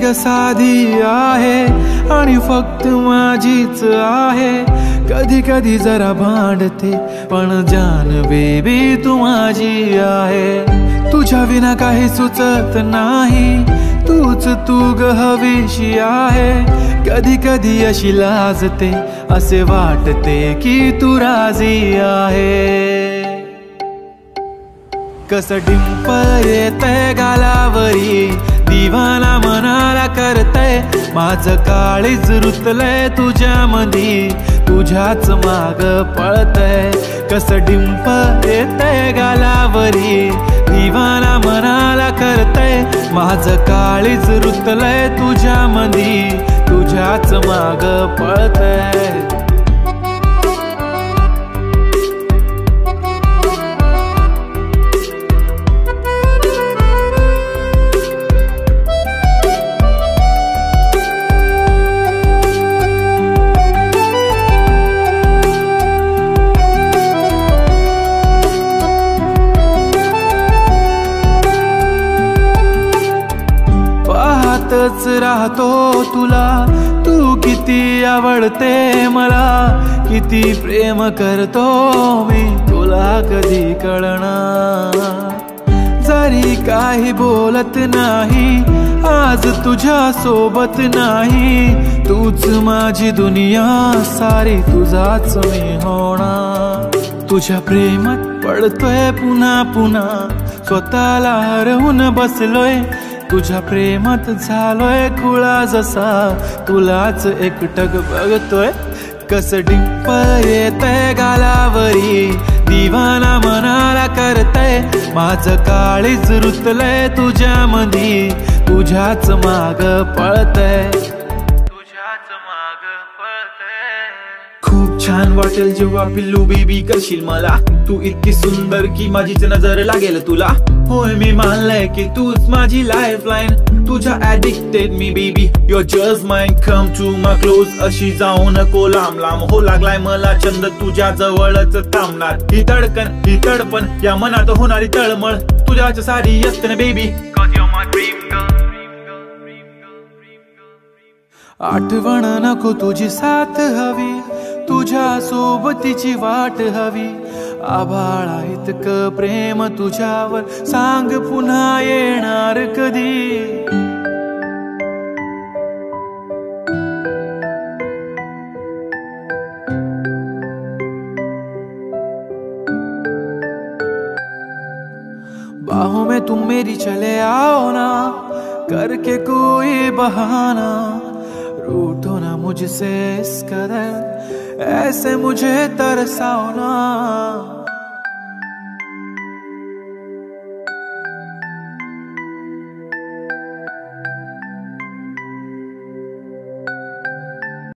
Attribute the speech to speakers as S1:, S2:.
S1: ग साधी आहे आणि फक्त माझीच आहे. कधी कधी जरा भांडते पण जान बेबी तू माझी आहे. तुझ्या विना काही सुचत नाही, तूच तू ग हवीशी आहे. कधी कधी अशी लाजते, असे वाटते की तू राजी आहे. कसं डिंपल येतंय गालावरी, दिवाना मनाला करतय. माझं काळीज रुतलंय तुझ्यामधी, तुझ्याच माग पळतय. कसं डिंपल येतंय गालावरी, दिवाना मनाला करतय. माझं काळीज रुतलंय तुझ्यामधी, तुझ्याच माग पळतय. राहतो तुला, तू किती आवडते मला. किती प्रेम करतो मी तुला कधी कळणार. जरी काही बोलत नाही, आज तुझ्या सोबत नाही. तूच माझी दुनिया सारी, तुझाच मी होणार. तुझ्या प्रेमात पडतोय पुन्हा पुन्हा, स्वतःला हरवून बसलोय. तुझ्या प्रेमात झालोय खुळा जसा, तुलाच एकटक बघतोय. कसं डिंपल येतंय गालावरी, दिवाना मनाला करतय. माझं काळीज रुतलंय तुझ्यामधी, तुझ्याच माग पळतय. तुझ्याच माग पळतय. खूप छान वाटेल जेव्हा पिल्लू बेबी करशील मला. तू इतकी सुंदर की माझीच नजर लागेल तुला. होय मी मानलंय की तूच माझी लाईफलाईन. तुझ्या ऍडिक्टेड मी baby, your just mine. Come to my close, अशी जाऊ नको लांब लांब. हो लागलाय मला छंद, तुझ्या जवळच थांबणार. ही धडकन ही तडपण, या मनात होणारी तळमळ, तुझ्याच सारी असते ना बेबी. आठवण नको तुझी साथ हवी, तुझ्या सोबतीची वाट हवी. आभाळा इतकं प्रेम तुझ्यावर, सांग पुन्हा येणार कधी. बाहों में तुम मेरी चले आओ ना, करके कोई बहाना. रूठो ना मुझसे इस कदर, ऐसे मुझे तरसाओ ना.